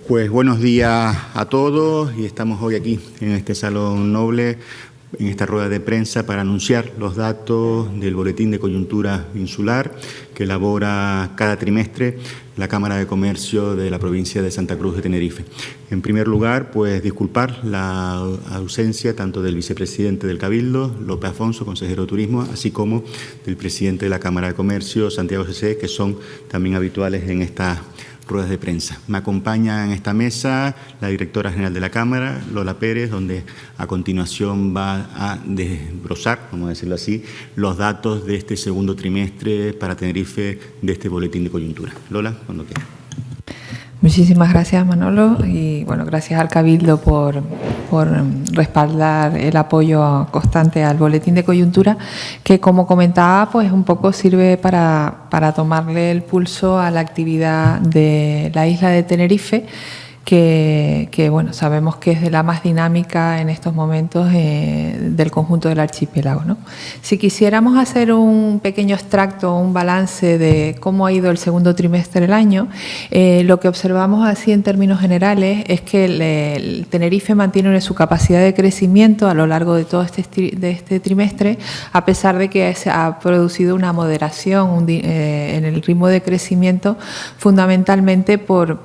Pues buenos días a todos y estamos hoy aquí en este Salón Noble, en esta rueda de prensa para anunciar los datos del Boletín de Coyuntura Insular que elabora cada trimestre la Cámara de Comercio de la provincia de Santa Cruz de Tenerife. En primer lugar, pues disculpar la ausencia tanto del vicepresidente del Cabildo, López Afonso, consejero de Turismo, así como del presidente de la Cámara de Comercio, Santiago Cecé, que son también habituales en estas ruedas de prensa. Me acompaña en esta mesa la directora general de la Cámara, Lola Pérez, donde a continuación va a desbrozar, vamos a decirlo así, los datos de este segundo trimestre para Tenerife de este boletín de coyuntura. Lola, cuando quieras. Muchísimas gracias, Manolo, y bueno, gracias al Cabildo por respaldar el apoyo constante al boletín de coyuntura, que como comentaba, pues un poco sirve para tomarle el pulso a la actividad de la isla de Tenerife, que bueno, sabemos que es de la más dinámica en estos momentos del conjunto del archipiélago, ¿no? Si quisiéramos hacer un pequeño extracto, un balance de cómo ha ido el segundo trimestre del año, lo que observamos así en términos generales es que el Tenerife mantiene su capacidad de crecimiento a lo largo de todo este trimestre, a pesar de que se ha producido una moderación en el ritmo de crecimiento, fundamentalmente por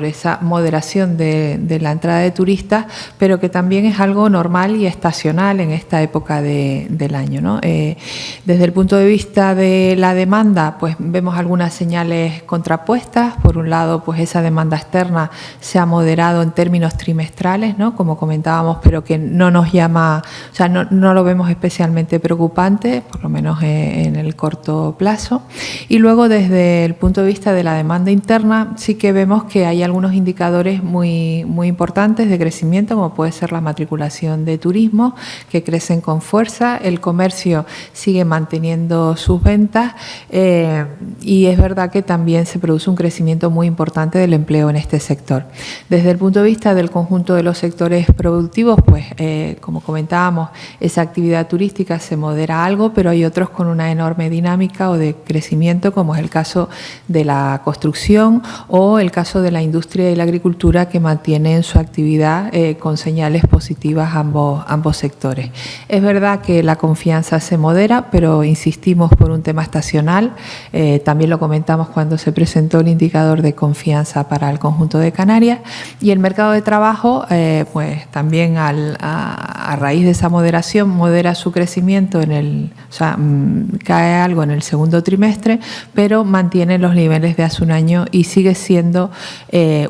esa moderación de la entrada de turistas, pero que también es algo normal y estacional en esta época del año, ¿no? Desde el punto de vista de la demanda, pues vemos algunas señales contrapuestas. Por un lado, pues esa demanda externa se ha moderado en términos trimestrales, ¿no? Como comentábamos, pero que no nos llama, o sea, no lo vemos especialmente preocupante, por lo menos en el corto plazo. Y luego, desde el punto de vista de la demanda interna, sí que vemos que hay algunos indicadores muy importantes de crecimiento, como puede ser la matriculación de turismo, que crecen con fuerza. El comercio sigue manteniendo sus ventas y es verdad que también se produce un crecimiento muy importante del empleo en este sector. Desde el punto de vista del conjunto de los sectores productivos, pues como comentábamos, esa actividad turística se modera algo, pero hay otros con una enorme dinámica o de crecimiento, como es el caso de la construcción o el caso de la industria y la agricultura, que mantienen su actividad con señales positivas ambos sectores. Es verdad que la confianza se modera, pero insistimos por un tema estacional. También lo comentamos cuando se presentó el indicador de confianza para el conjunto de Canarias, y el mercado de trabajo pues también a raíz de esa moderación modera su crecimiento cae algo en el segundo trimestre, pero mantiene los niveles de hace un año y sigue siendo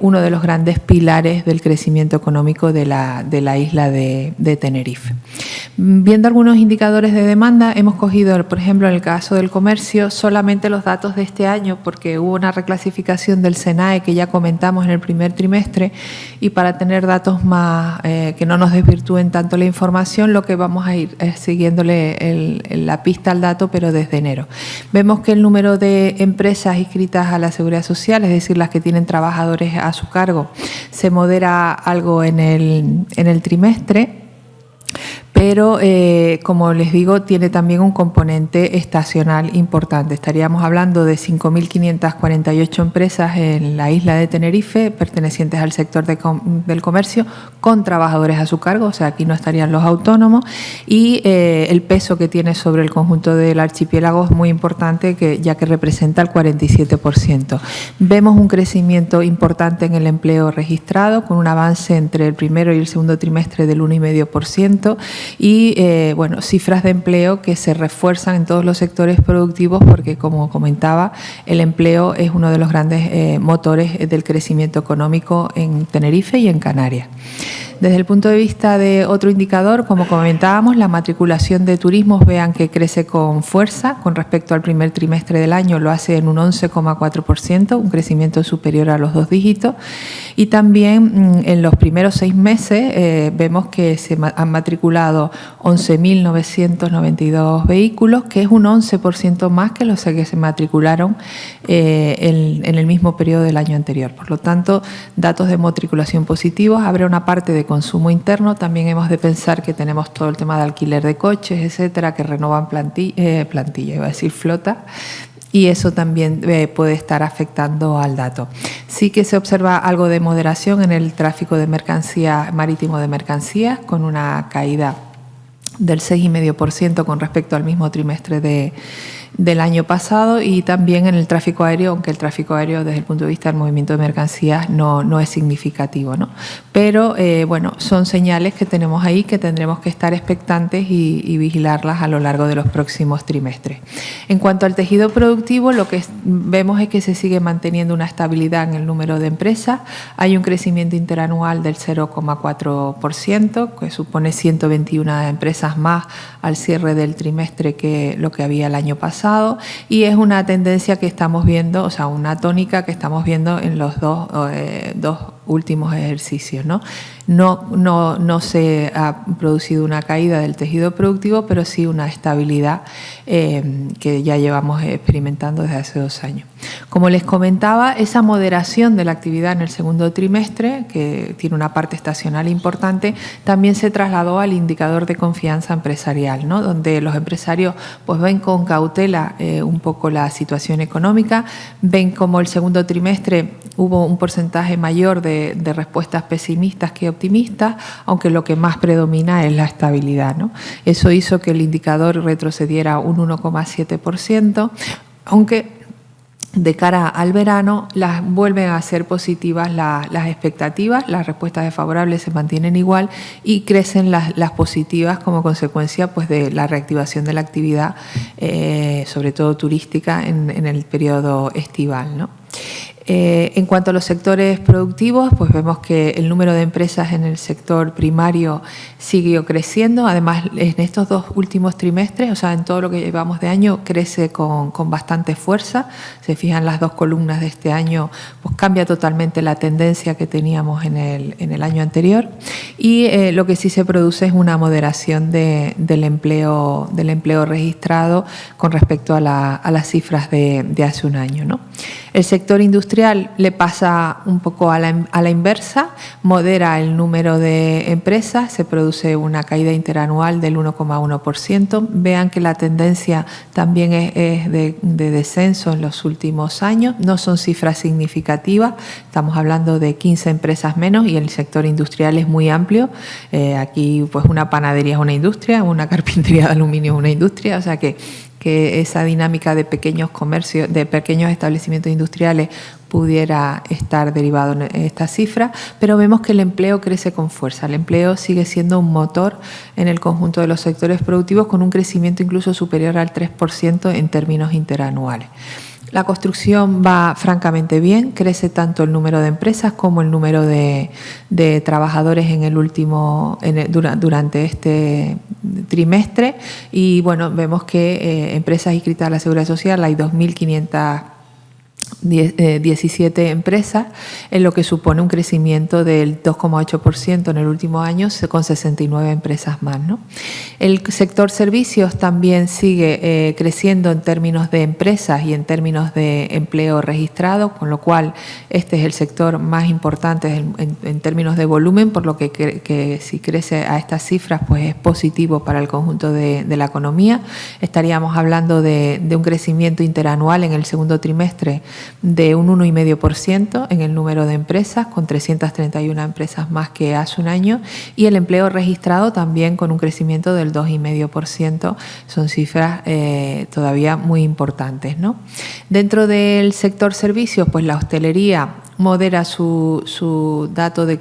uno de los grandes pilares del crecimiento económico de la isla de Tenerife. Viendo algunos indicadores de demanda, hemos cogido, por ejemplo, en el caso del comercio, solamente los datos de este año, porque hubo una reclasificación del SENAE que ya comentamos en el primer trimestre, y para tener datos más que no nos desvirtúen tanto la información, lo que vamos a ir siguiéndole la pista al dato, pero desde enero. Vemos que el número de empresas inscritas a la Seguridad Social, es decir, las que tienen trabajadores a su cargo, se modera algo en el trimestre, pero como les digo, tiene también un componente estacional importante. Estaríamos hablando de 5.548 empresas en la isla de Tenerife pertenecientes al sector del comercio con trabajadores a su cargo, o sea, aquí no estarían los autónomos, y el peso que tiene sobre el conjunto del archipiélago es muy importante, ya que representa el 47%. Vemos un crecimiento importante en el empleo registrado, con un avance entre el primero y el segundo trimestre del 1,5%, y bueno, cifras de empleo que se refuerzan en todos los sectores productivos, porque, como comentaba, el empleo es uno de los grandes motores del crecimiento económico en Tenerife y en Canarias. Desde el punto de vista de otro indicador, como comentábamos, la matriculación de turismos, vean que crece con fuerza con respecto al primer trimestre del año, lo hace en un 11,4%, un crecimiento superior a los 2 dígitos. Y también en los primeros 6 meses vemos que se han matriculado 11.992 vehículos, que es un 11% más que los que se matricularon en el mismo periodo del año anterior. Por lo tanto, datos de matriculación positivos. Habrá una parte de consumo interno. También hemos de pensar que tenemos todo el tema de alquiler de coches, etcétera, que renovan plantilla, iba a decir flota, y eso también puede estar afectando al dato. Sí que se observa algo de moderación en el tráfico de mercancías, marítimo de mercancías, con una caída del 6,5% con respecto al mismo trimestre del año pasado, y también en el tráfico aéreo, aunque el tráfico aéreo desde el punto de vista del movimiento de mercancías no es significativo, ¿no? Pero bueno, son señales que tenemos ahí que tendremos que estar expectantes y vigilarlas a lo largo de los próximos trimestres. En cuanto al tejido productivo, lo que vemos es que se sigue manteniendo una estabilidad en el número de empresas. Hay un crecimiento interanual del 0,4%, que supone 121 empresas más al cierre del trimestre que lo que había el año pasado. Y es una tendencia que estamos viendo, o sea, una tónica que estamos viendo en los dos últimos ejercicios, ¿no? No se ha producido una caída del tejido productivo, pero sí una estabilidad que ya llevamos experimentando desde hace 2 años. Como les comentaba, esa moderación de la actividad en el segundo trimestre, que tiene una parte estacional importante, también se trasladó al indicador de confianza empresarial, ¿no? Donde los empresarios pues ven con cautela un poco la situación económica, ven como el segundo trimestre hubo un porcentaje mayor de respuestas pesimistas que optimistas, aunque lo que más predomina es la estabilidad, ¿no? Eso hizo que el indicador retrocediera un 1,7%, aunque de cara al verano vuelven a ser positivas las expectativas, las respuestas desfavorables se mantienen igual y crecen las positivas como consecuencia pues, de la reactivación de la actividad, sobre todo turística, en el periodo estival, ¿no? En cuanto a los sectores productivos, pues vemos que el número de empresas en el sector primario siguió creciendo. Además, en estos 2 últimos trimestres, o sea, en todo lo que llevamos de año, crece con bastante fuerza. Se fijan las 2 columnas de este año, pues cambia totalmente la tendencia que teníamos en el año anterior. Y lo que sí se produce es una moderación del empleo registrado con respecto a las cifras de hace un año, ¿no? El sector industrial le pasa un poco a la inversa, modera el número de empresas, se produce una caída interanual del 1,1%. Vean que la tendencia también es de descenso en los últimos años, no son cifras significativas, estamos hablando de 15 empresas menos y el sector industrial es muy amplio. Aquí pues una panadería es una industria, una carpintería de aluminio es una industria, o sea que esa dinámica de pequeños comercios, de pequeños establecimientos industriales pudiera estar derivado en esta cifra, pero vemos que el empleo crece con fuerza. El empleo sigue siendo un motor en el conjunto de los sectores productivos con un crecimiento incluso superior al 3% en términos interanuales. La construcción va francamente bien, crece tanto el número de empresas como el número de trabajadores durante este trimestre y bueno, vemos que empresas inscritas a la Seguridad Social hay 2.517 empresas, en lo que supone un crecimiento del 2,8% en el último año, con 69 empresas más, ¿no? El sector servicios también sigue creciendo en términos de empresas y en términos de empleo registrado, con lo cual este es el sector más importante en términos de volumen, por lo que si crece a estas cifras pues es positivo para el conjunto de la economía. Estaríamos hablando de un crecimiento interanual en el segundo trimestre de un 1,5% en el número de empresas, con 331 empresas más que hace un año, y el empleo registrado también con un crecimiento del 2,5%. Son cifras todavía muy importantes, ¿no? Dentro del sector servicios, pues la hostelería modera su dato de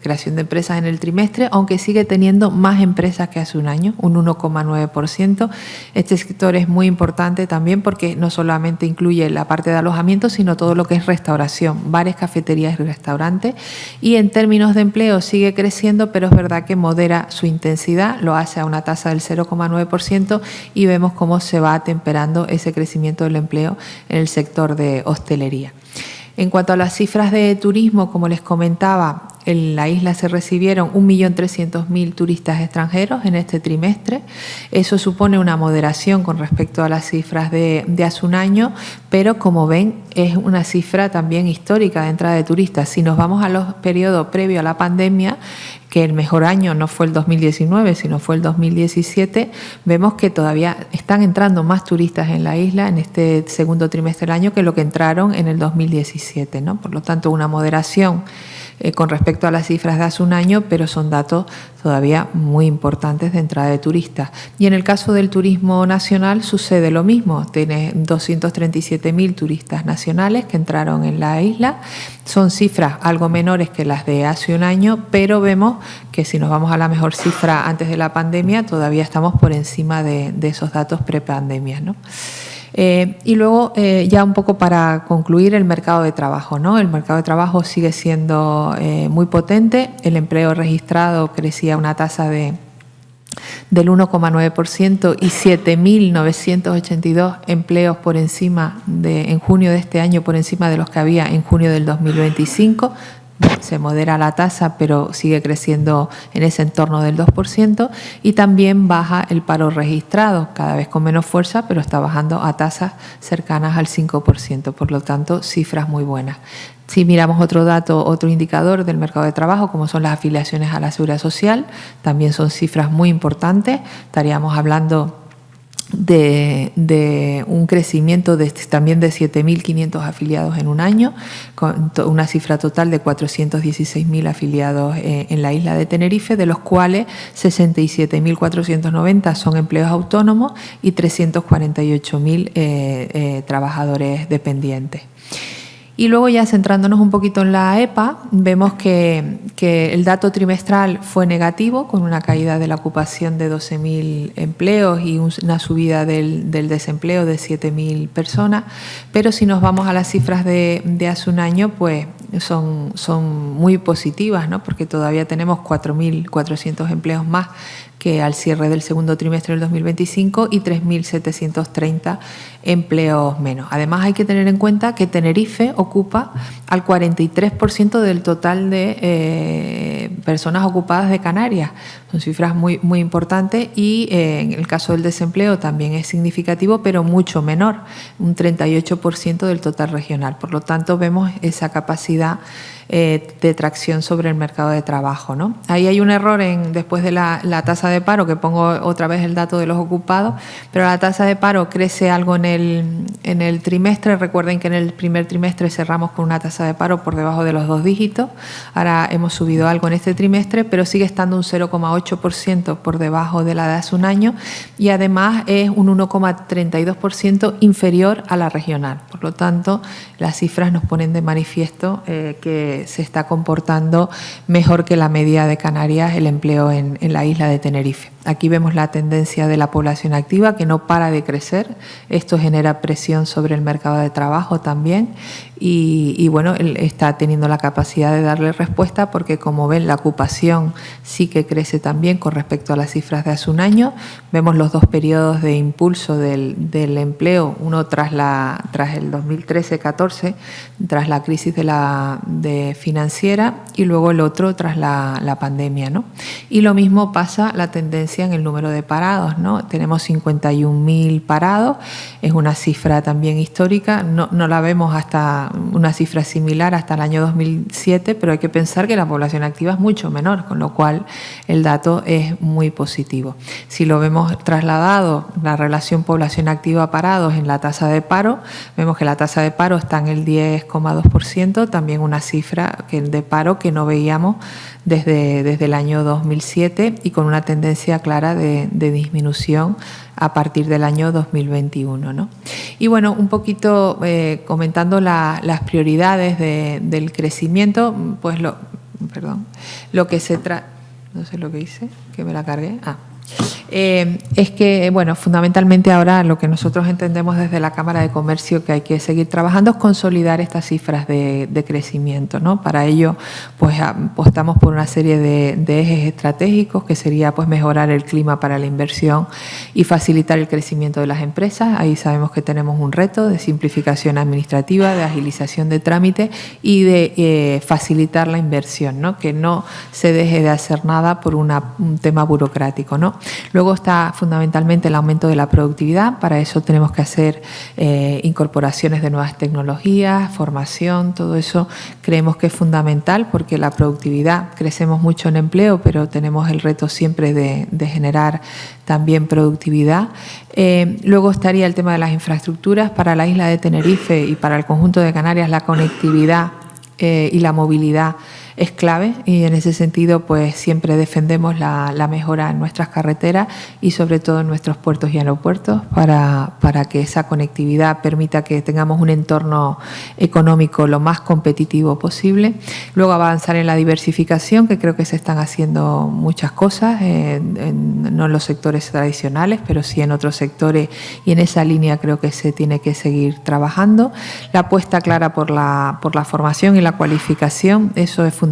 creación de empresas en el trimestre, aunque sigue teniendo más empresas que hace un año, un 1,9%. Este sector es muy importante también porque no solamente incluye la parte de alojamiento, sino todo lo que es restauración, bares, cafeterías y restaurantes. Y en términos de empleo sigue creciendo, pero es verdad que modera su intensidad, lo hace a una tasa del 0,9% y vemos cómo se va atemperando ese crecimiento del empleo en el sector de hostelería. En cuanto a las cifras de turismo, como les comentaba, en la isla se recibieron 1.300.000 turistas extranjeros en este trimestre. Eso supone una moderación con respecto a las cifras de hace un año, pero como ven es una cifra también histórica de entrada de turistas. Si nos vamos a los periodos previos a la pandemia, que el mejor año no fue el 2019, sino fue el 2017, vemos que todavía están entrando más turistas en la isla en este segundo trimestre del año que lo que entraron en el 2017, ¿no? Por lo tanto, una moderación con respecto a las cifras de hace un año, pero son datos todavía muy importantes de entrada de turistas. Y en el caso del turismo nacional sucede lo mismo. Tiene 237.000 turistas nacionales que entraron en la isla. Son cifras algo menores que las de hace un año, pero vemos que si nos vamos a la mejor cifra antes de la pandemia, todavía estamos por encima de esos datos prepandemia, ¿no? Y luego, ya un poco para concluir, el mercado de trabajo, ¿no? El mercado de trabajo sigue siendo muy potente. El empleo registrado crecía a una tasa del 1,9% y 7.982 empleos por encima en junio de este año, por encima de los que había en junio del 2025. Se modera la tasa, pero sigue creciendo en ese entorno del 2%, y también baja el paro registrado, cada vez con menos fuerza, pero está bajando a tasas cercanas al 5%, por lo tanto, cifras muy buenas. Si miramos otro dato, otro indicador del mercado de trabajo, como son las afiliaciones a la Seguridad Social, también son cifras muy importantes. Estaríamos hablando de un crecimiento también de 7.500 afiliados en un año, con una cifra total de 416.000 afiliados en la isla de Tenerife, de los cuales 67.490 son empleos autónomos y 348.000 trabajadores dependientes. Y luego, ya centrándonos un poquito en la EPA, vemos que el dato trimestral fue negativo, con una caída de la ocupación de 12.000 empleos y una subida del desempleo de 7.000 personas. Pero si nos vamos a las cifras de hace un año, pues son muy positivas, ¿no? Porque todavía tenemos 4.400 empleos más que al cierre del segundo trimestre del 2025 y 3.730 empleos menos. Además, hay que tener en cuenta que Tenerife ocupa al 43% del total de personas ocupadas de Canarias. Son cifras muy, muy importantes, y en el caso del desempleo también es significativo, pero mucho menor, un 38% del total regional. Por lo tanto, vemos esa capacidad de tracción sobre el mercado de trabajo, ¿no? Ahí hay un error después de la tasa de paro, que pongo otra vez el dato de los ocupados, pero la tasa de paro crece algo en el trimestre. Recuerden que en el primer trimestre cerramos con una tasa de paro por debajo de los 2 dígitos. Ahora hemos subido algo en este trimestre, pero sigue estando un 0,8% por debajo de la de hace un año, y además es un 1,32% inferior a la regional. Por lo tanto, las cifras nos ponen de manifiesto que se está comportando mejor que la media de Canarias el empleo en la isla de Tenerife. Aquí vemos la tendencia de la población activa, que no para de crecer. Esto genera presión sobre el mercado de trabajo también, y bueno, él está teniendo la capacidad de darle respuesta, porque como ven, la ocupación sí que crece también con respecto a las cifras de hace un año. Vemos los dos periodos de impulso del empleo, uno tras el 2013-14, tras la crisis de financiera, y luego el otro tras la pandemia, ¿no? Y lo mismo pasa la tendencia en el número de parados, ¿no? Tenemos 51.000 parados, es una cifra también histórica. No la vemos hasta una cifra similar hasta el año 2007, pero hay que pensar que la población activa es mucho menor, con lo cual el dato es muy positivo. Si lo vemos trasladado, la relación población activa parados en la tasa de paro, vemos que la tasa de paro está en el 10,2%, también una cifra de paro que no veíamos desde el año 2007, y con una tendencia clara de disminución a partir del año 2021, ¿no? Y bueno, un poquito comentando las prioridades del crecimiento, pues lo que se trata, no sé lo que hice, que me la cargué. es que, bueno, fundamentalmente ahora lo que nosotros entendemos desde la Cámara de Comercio que hay que seguir trabajando es consolidar estas cifras de crecimiento, ¿no? Para ello, pues apostamos por una serie de ejes estratégicos que sería pues mejorar el clima para la inversión y facilitar el crecimiento de las empresas. Ahí sabemos que tenemos un reto de simplificación administrativa, de agilización de trámites y de facilitar la inversión, ¿no? Que no se deje de hacer nada por un tema burocrático, ¿no? Luego está fundamentalmente el aumento de la productividad. Para eso tenemos que hacer incorporaciones de nuevas tecnologías, formación, todo eso creemos que es fundamental porque la productividad, crecemos mucho en empleo, pero tenemos el reto siempre de generar también productividad. Luego estaría el tema de las infraestructuras. Para la isla de Tenerife y para el conjunto de Canarias la conectividad y la movilidad es clave y en ese sentido pues siempre defendemos la mejora en nuestras carreteras y sobre todo en nuestros puertos y aeropuertos para que esa conectividad permita que tengamos un entorno económico lo más competitivo posible. Luego avanzar en la diversificación, que creo que se están haciendo muchas cosas, no en los sectores tradicionales, pero sí en otros sectores y en esa línea creo que se tiene que seguir trabajando. La apuesta clara por la formación y la cualificación, eso es fundamental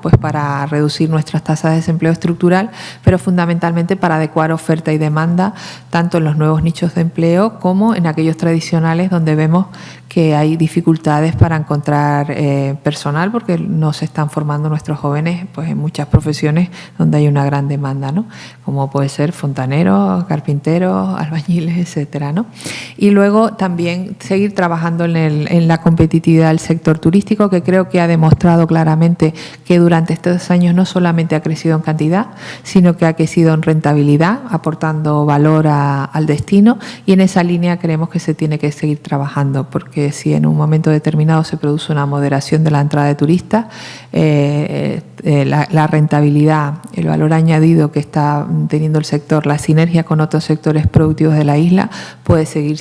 pues para reducir nuestras tasas de desempleo estructural, pero fundamentalmente para adecuar oferta y demanda tanto en los nuevos nichos de empleo como en aquellos tradicionales donde vemos que hay dificultades para encontrar personal porque no se están formando nuestros jóvenes pues en muchas profesiones donde hay una gran demanda, ¿no? Como puede ser fontaneros, carpinteros, albañiles, etcétera, ¿no? Y luego también seguir trabajando en la competitividad del sector turístico, que creo que ha demostrado claramente que durante estos años no solamente ha crecido en cantidad, sino que ha crecido en rentabilidad, aportando valor al destino, y en esa línea creemos que se tiene que seguir trabajando, porque si en un momento determinado se produce una moderación de la entrada de turistas, la rentabilidad, el valor añadido que está teniendo el sector, la sinergia con otros sectores productivos de la isla, puede seguir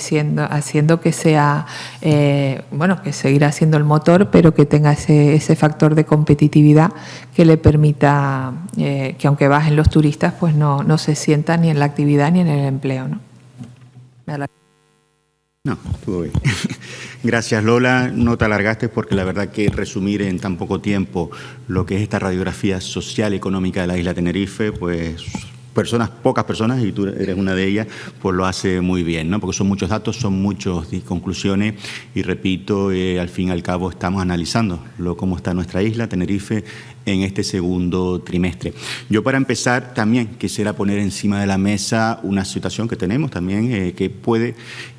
haciendo que sea, que seguirá siendo el motor, pero que tenga ese factor de competitividad que le permita que aunque bajen los turistas, pues no se sientan ni en la actividad ni en el empleo, ¿no? No, estuvo bien. Gracias, Lola. No te alargaste porque la verdad que resumir en tan poco tiempo lo que es esta radiografía social y económica de la isla de Tenerife, pues pocas personas, y tú eres una de ellas, pues lo hace muy bien, ¿no? Porque son muchos datos, son muchas conclusiones y repito, al fin y al cabo estamos analizando cómo está nuestra isla, Tenerife, en este segundo trimestre. Yo para empezar también quisiera poner encima de la mesa una situación que tenemos también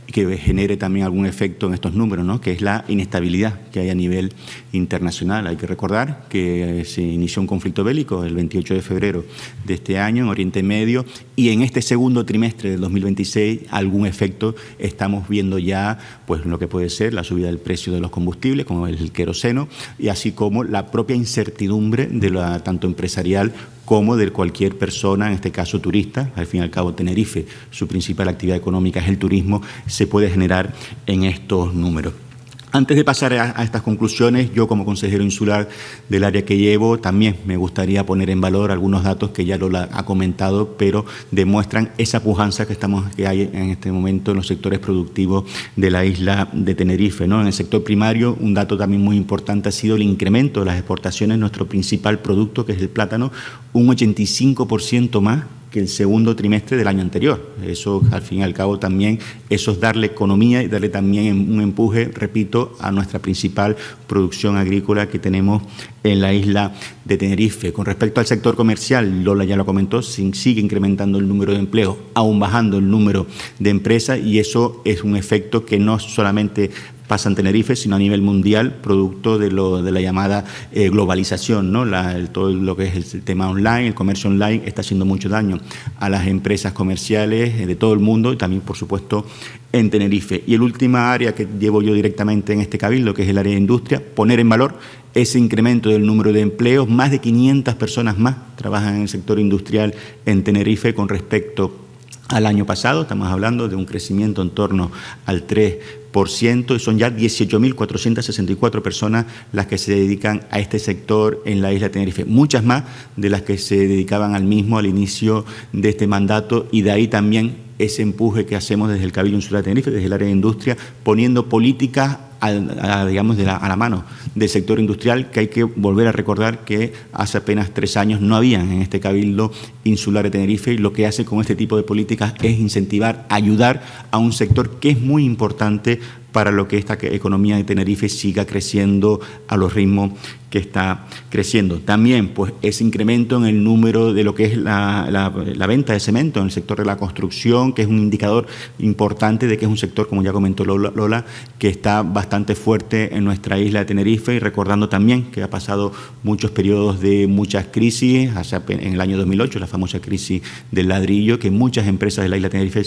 que genere también algún efecto en estos números, ¿no? Que es la inestabilidad que hay a nivel internacional. Hay que recordar que se inició un conflicto bélico el 28 de febrero de este año en Oriente Medio y en este segundo trimestre del 2026 algún efecto estamos viendo ya pues lo que puede ser la subida del precio de los combustibles como el queroseno y así como la propia incertidumbre de tanto empresarial como de cualquier persona, en este caso turista. Al fin y al cabo Tenerife, su principal actividad económica es el turismo, se puede generar en estos números. Antes de pasar a estas conclusiones, yo como consejero insular del área que llevo, también me gustaría poner en valor algunos datos que ya Lola ha comentado, pero demuestran esa pujanza que hay en este momento en los sectores productivos de la isla de Tenerife, ¿no? En el sector primario, un dato también muy importante ha sido el incremento de las exportaciones, nuestro principal producto, que es el plátano, un 85% más que el segundo trimestre del año anterior. Eso, al fin y al cabo, también eso es darle economía y darle también un empuje, repito, a nuestra principal producción agrícola que tenemos en la isla de Tenerife. Con respecto al sector comercial, Lola ya lo comentó, sigue incrementando el número de empleos, aún bajando el número de empresas, y eso es un efecto que no solamente pasa en Tenerife, sino a nivel mundial, producto de la llamada globalización, ¿no? Todo lo que es el tema online, el comercio online, está haciendo mucho daño a las empresas comerciales de todo el mundo y también, por supuesto, en Tenerife. Y el último área que llevo yo directamente en este cabildo, que es el área de industria, poner en valor ese incremento del número de empleos. Más de 500 personas más trabajan en el sector industrial en Tenerife con respecto al año pasado. Estamos hablando de un crecimiento en torno al 3%. y son ya 18.464 personas las que se dedican a este sector en la isla de Tenerife, muchas más de las que se dedicaban al mismo al inicio de este mandato, y de ahí también ese empuje que hacemos desde el Cabildo Insular de Tenerife, desde el área de industria, poniendo políticas digamos, a la mano del sector industrial, que hay que volver a recordar que hace apenas 3 años no habían en este Cabildo Insular de Tenerife, y lo que hace con este tipo de políticas es incentivar, ayudar a un sector que es muy importante para lo que esta economía de Tenerife siga creciendo a los ritmos que está creciendo. También, pues, ese incremento en el número de lo que es la venta de cemento en el sector de la construcción, que es un indicador importante de que es un sector, como ya comentó Lola, que está bastante fuerte en nuestra isla de Tenerife, y recordando también que ha pasado muchos periodos de muchas crisis, en el año 2008, la famosa crisis del ladrillo, que muchas empresas de la isla de Tenerife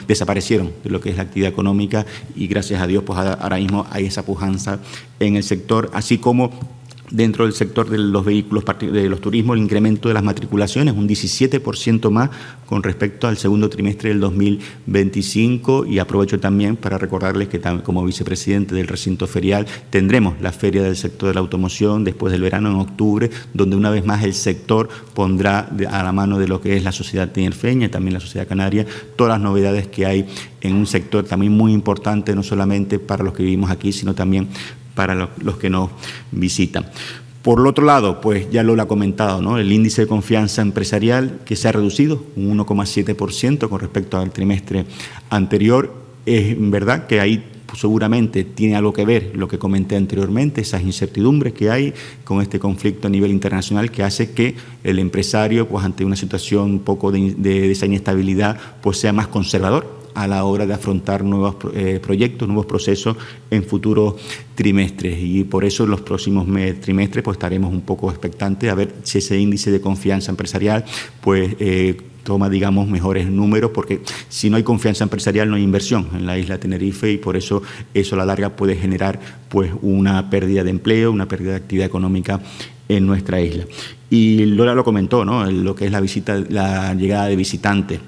desaparecieron de lo que es la actividad económica, y gracias a Dios, pues ahora mismo hay esa pujanza en el sector, así como dentro del sector de los vehículos, de los turismos, el incremento de las matriculaciones, un 17% más con respecto al segundo trimestre del 2025, y aprovecho también para recordarles que como vicepresidente del recinto ferial tendremos la feria del sector de la automoción después del verano, en octubre, donde una vez más el sector pondrá a la mano de lo que es la sociedad tinerfeña y también la sociedad canaria todas las novedades que hay en un sector también muy importante, no solamente para los que vivimos aquí, sino también para los que nos visitan. Por el otro lado, pues ya lo ha comentado, ¿no? El índice de confianza empresarial, que se ha reducido un 1,7% con respecto al trimestre anterior. Es verdad que ahí seguramente tiene algo que ver lo que comenté anteriormente, esas incertidumbres que hay con este conflicto a nivel internacional, que hace que el empresario, pues ante una situación un poco de esa inestabilidad, pues sea más conservador a la hora de afrontar nuevos proyectos, nuevos procesos en futuros trimestres, y por eso en los próximos trimestres pues estaremos un poco expectantes a ver si ese índice de confianza empresarial pues toma, digamos, mejores números, porque si no hay confianza empresarial no hay inversión en la isla de Tenerife, y por eso a la larga puede generar pues una pérdida de empleo, una pérdida de actividad económica en nuestra isla. Y Lola lo comentó, ¿no? Lo que es la llegada de visitantes.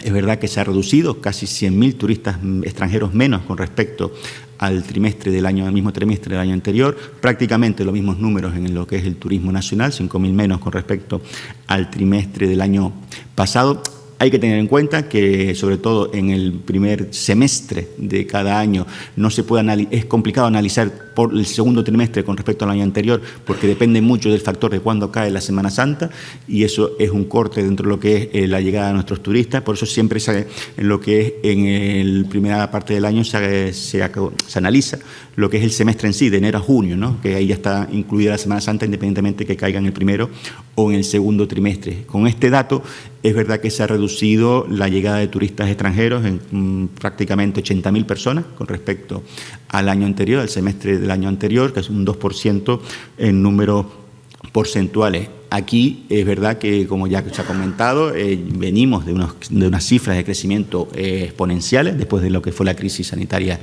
Es verdad que se ha reducido casi 100.000 turistas extranjeros menos con respecto al mismo trimestre del año anterior, prácticamente los mismos números en lo que es el turismo nacional, 5.000 menos con respecto al trimestre del año pasado. Hay que tener en cuenta que, sobre todo en el primer semestre de cada año, es complicado analizar por el segundo trimestre con respecto al año anterior, porque depende mucho del factor de cuándo cae la Semana Santa, y eso es un corte dentro de lo que es la llegada de nuestros turistas. Por eso siempre en lo que es en la primera parte del año se analiza lo que es el semestre en sí, de enero a junio, ¿no? Que ahí ya está incluida la Semana Santa, independientemente que caiga en el primero o en el segundo trimestre. Con este dato, es verdad que se ha reducido la llegada de turistas extranjeros en prácticamente 80.000 personas con respecto al año anterior, al semestre del año anterior, que es un 2% en números porcentuales. Aquí es verdad que, como ya se ha comentado, venimos de unas cifras de crecimiento exponenciales después de lo que fue la crisis sanitaria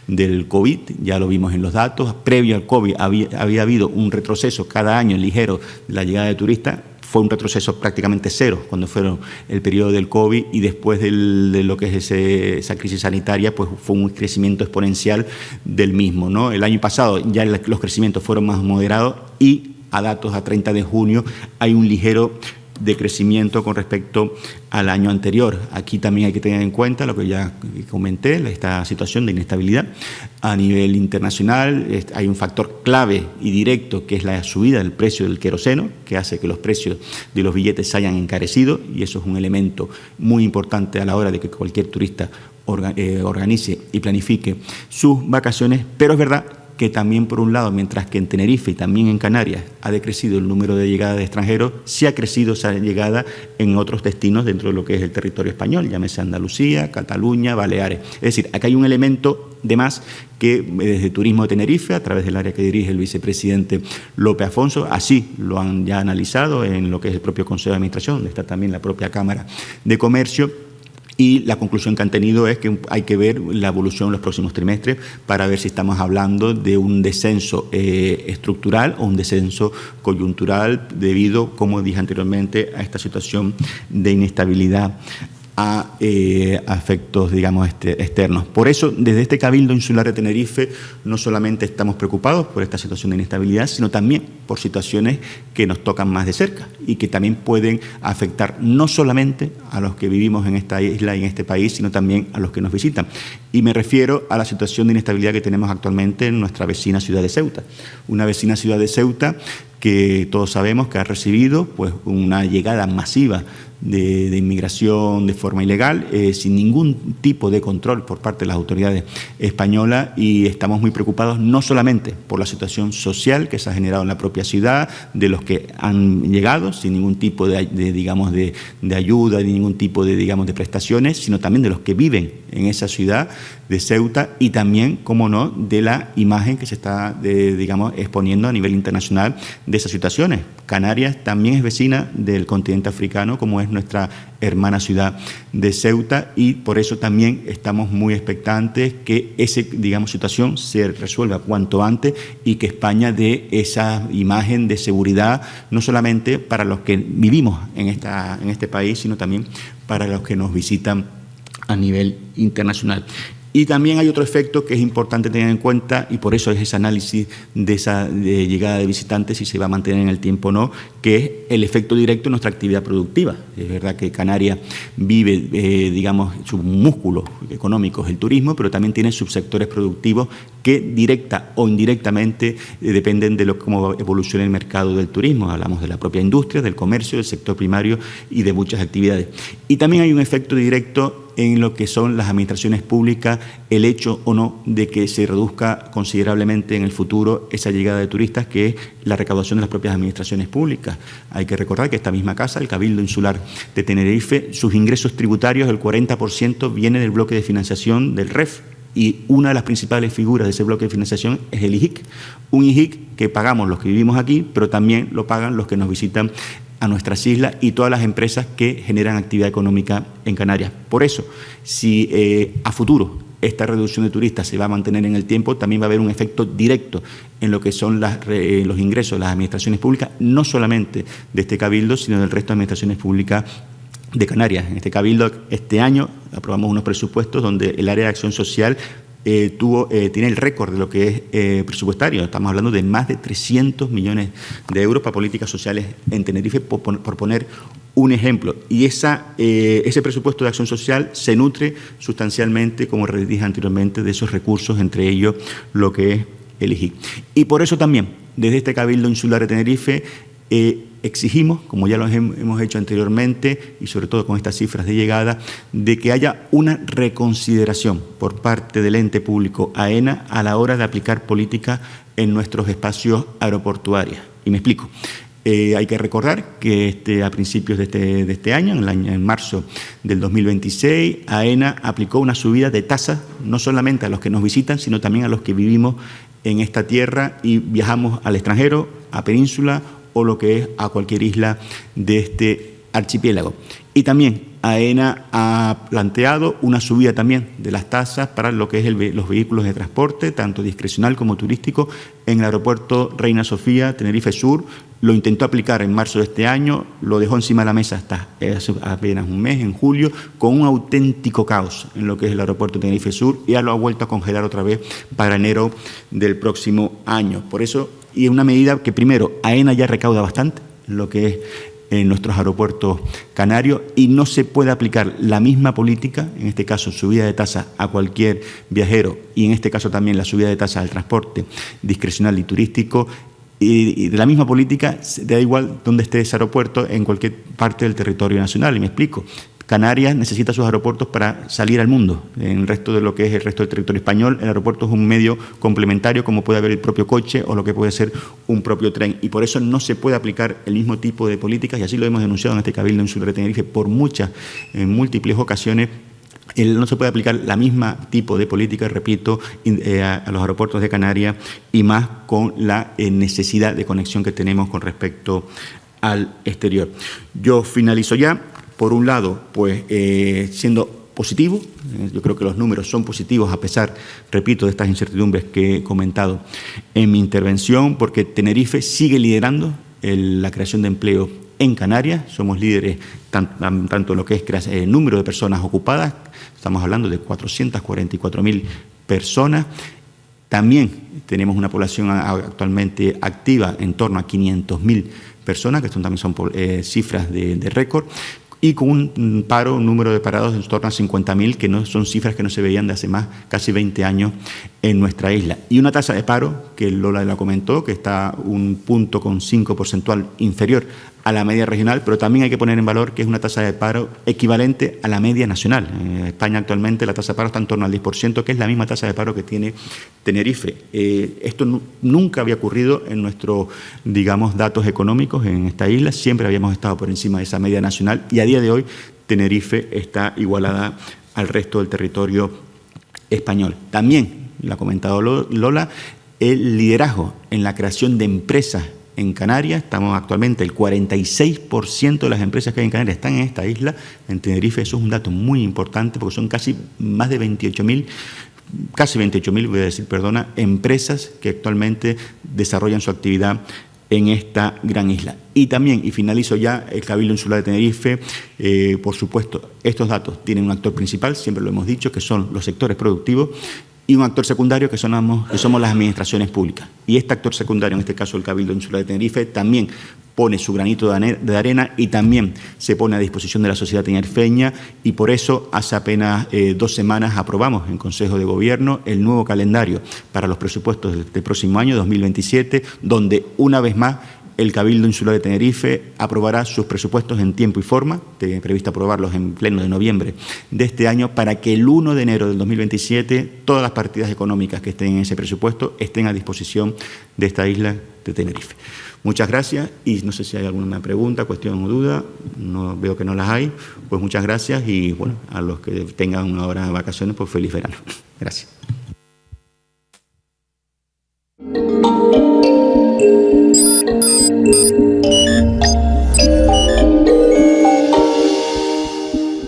del COVID, ya lo vimos en los datos. Previo al COVID había habido un retroceso cada año ligero de la llegada de turistas. Fue un retroceso prácticamente cero cuando fueron el periodo del COVID, y después de lo que es esa crisis sanitaria, pues fue un crecimiento exponencial del mismo, ¿no? El año pasado ya los crecimientos fueron más moderados, y a datos a 30 de junio hay un ligero decrecimiento con respecto al año anterior. Aquí también hay que tener en cuenta lo que ya comenté, esta situación de inestabilidad a nivel internacional. Hay un factor clave y directo, que es la subida del precio del queroseno, que hace que los precios de los billetes se hayan encarecido, y eso es un elemento muy importante a la hora de que cualquier turista organice y planifique sus vacaciones. Pero es verdad que también, por un lado, mientras que en Tenerife y también en Canarias ha decrecido el número de llegadas de extranjeros, sí ha crecido esa llegada en otros destinos dentro de lo que es el territorio español, llámese Andalucía, Cataluña, Baleares. Es decir, acá hay un elemento de más que desde Turismo de Tenerife, a través del área que dirige el vicepresidente López Afonso, así lo han ya analizado en lo que es el propio Consejo de Administración, donde está también la propia Cámara de Comercio. Y la conclusión que han tenido es que hay que ver la evolución en los próximos trimestres para ver si estamos hablando de un descenso estructural o un descenso coyuntural debido, como dije anteriormente, a esta situación de inestabilidad a efectos, digamos, externos. Por eso, desde este Cabildo Insular de Tenerife, no solamente estamos preocupados por esta situación de inestabilidad, sino también por situaciones que nos tocan más de cerca y que también pueden afectar no solamente a los que vivimos en esta isla y en este país, sino también a los que nos visitan. Y me refiero a la situación de inestabilidad que tenemos actualmente en nuestra vecina ciudad de Ceuta. Una vecina ciudad de Ceuta que todos sabemos que ha recibido pues, una llegada masiva de inmigración de forma ilegal, sin ningún tipo de control por parte de las autoridades españolas, y estamos muy preocupados no solamente por la situación social que se ha generado en la propia ciudad, de los que han llegado sin ningún tipo de ayuda, ni ningún tipo de prestaciones, sino también de los que viven en esa ciudad de Ceuta y también, como no, de la imagen que se está, exponiendo a nivel internacional de esas situaciones. Canarias también es vecina del continente africano, como es nuestra hermana ciudad de Ceuta, y por eso también estamos muy expectantes que esa, situación se resuelva cuanto antes y que España dé esa imagen de seguridad, no solamente para los que vivimos en este país, sino también para los que nos visitan a nivel internacional. Y también hay otro efecto que es importante tener en cuenta, y por eso es ese análisis de esa llegada de visitantes, si se va a mantener en el tiempo o no, que es el efecto directo en nuestra actividad productiva. Es verdad que Canarias vive, sus músculos económicos, el turismo, pero también tiene subsectores productivos que directa o indirectamente dependen de cómo evoluciona el mercado del turismo. Hablamos de la propia industria, del comercio, del sector primario y de muchas actividades. Y también hay un efecto directo en lo que son las administraciones públicas, el hecho o no de que se reduzca considerablemente en el futuro esa llegada de turistas, que es la recaudación de las propias administraciones públicas. Hay que recordar que esta misma casa, el Cabildo Insular de Tenerife, sus ingresos tributarios, el 40% viene del bloque de financiación del REF, y una de las principales figuras de ese bloque de financiación es el IJIC, un IJIC que pagamos los que vivimos aquí, pero también lo pagan los que nos visitan a nuestras islas y todas las empresas que generan actividad económica en Canarias. Por eso, si a futuro esta reducción de turistas se va a mantener en el tiempo, también va a haber un efecto directo en lo que son los ingresos de las administraciones públicas, no solamente de este Cabildo, sino del resto de administraciones públicas de Canarias. En este Cabildo, este año, aprobamos unos presupuestos donde el área de acción social tiene el récord de lo que es presupuestario. Estamos hablando de más de 300 millones de euros para políticas sociales en Tenerife, por poner un ejemplo. Y ese presupuesto de acción social se nutre sustancialmente, como dije anteriormente, de esos recursos, entre ellos lo que es el IJIC. Y por eso también, desde este Cabildo Insular de Tenerife, exigimos, como ya lo hemos hecho anteriormente, y sobre todo con estas cifras de llegada, de que haya una reconsideración por parte del ente público AENA a la hora de aplicar políticas en nuestros espacios aeroportuarios. Y me explico. Hay que recordar que a principios de este año, en marzo del 2026, AENA aplicó una subida de tasas, no solamente a los que nos visitan, sino también a los que vivimos en esta tierra y viajamos al extranjero, a Península o lo que es a cualquier isla de este archipiélago. Y también AENA ha planteado una subida también de las tasas para lo que es los vehículos de transporte, tanto discrecional como turístico, en el aeropuerto Reina Sofía, Tenerife Sur. Lo intentó aplicar en marzo de este año, lo dejó encima de la mesa hasta hace apenas un mes, en julio, con un auténtico caos en lo que es el aeropuerto Tenerife Sur, y ya lo ha vuelto a congelar otra vez para enero del próximo año. Por eso, y es una medida que primero AENA ya recauda bastante, lo que es en nuestros aeropuertos canarios, y no se puede aplicar la misma política, en este caso subida de tasa a cualquier viajero, y en este caso también la subida de tasa al transporte discrecional y turístico, y de la misma política, da igual donde esté ese aeropuerto en cualquier parte del territorio nacional. Y me explico. Canarias necesita sus aeropuertos para salir al mundo. En el resto de lo que es el resto del territorio español, el aeropuerto es un medio complementario, como puede haber el propio coche o lo que puede ser un propio tren. Y por eso no se puede aplicar el mismo tipo de políticas, y así lo hemos denunciado en este Cabildo Insular de Tenerife en múltiples ocasiones. No se puede aplicar la misma tipo de política, repito, a los aeropuertos de Canarias, y más con la necesidad de conexión que tenemos con respecto al exterior. Yo finalizo ya. Por un lado, pues siendo positivo, yo creo que los números son positivos a pesar, repito, de estas incertidumbres que he comentado en mi intervención, porque Tenerife sigue liderando la creación de empleo en Canarias, somos líderes tanto en lo que es el número de personas ocupadas, estamos hablando de 444.000 personas. También tenemos una población actualmente activa en torno a 500.000 personas, que también son cifras de récord, y con un número de parados en torno a 50.000, que no son cifras que no se veían de hace casi 20 años en nuestra isla. Y una tasa de paro, que Lola la comentó, que está 1,5 porcentual inferior a la media regional, pero también hay que poner en valor que es una tasa de paro equivalente a la media nacional. En España actualmente la tasa de paro está en torno al 10%, que es la misma tasa de paro que tiene Tenerife. Esto nunca había ocurrido en nuestros, digamos, datos económicos en esta isla. Siempre habíamos estado por encima de esa media nacional y a día de hoy Tenerife está igualada al resto del territorio español. También, lo ha comentado Lola, el liderazgo en la creación de empresas en Canarias. Estamos actualmente, el 46% de las empresas que hay en Canarias están en esta isla. En Tenerife eso es un dato muy importante porque son casi más de 28.000, voy a decir, perdona, empresas que actualmente desarrollan su actividad en esta gran isla. Y también, y finalizo ya, el Cabildo Insular de Tenerife, por supuesto, estos datos tienen un actor principal, siempre lo hemos dicho, que son los sectores productivos, y un actor secundario que somos las administraciones públicas. Y este actor secundario, en este caso el Cabildo Insular de Tenerife, también pone su granito de arena y también se pone a disposición de la sociedad tinerfeña, y por eso hace apenas 2 semanas aprobamos en Consejo de Gobierno el nuevo calendario para los presupuestos del próximo año, 2027, donde una vez más el Cabildo Insular de Tenerife aprobará sus presupuestos en tiempo y forma, previsto aprobarlos en pleno de noviembre de este año, para que el 1 de enero del 2027 todas las partidas económicas que estén en ese presupuesto estén a disposición de esta isla de Tenerife. Muchas gracias, y no sé si hay alguna pregunta, cuestión o duda, no veo que no las hay, pues muchas gracias, y bueno, a los que tengan una hora de vacaciones, pues feliz verano. Gracias.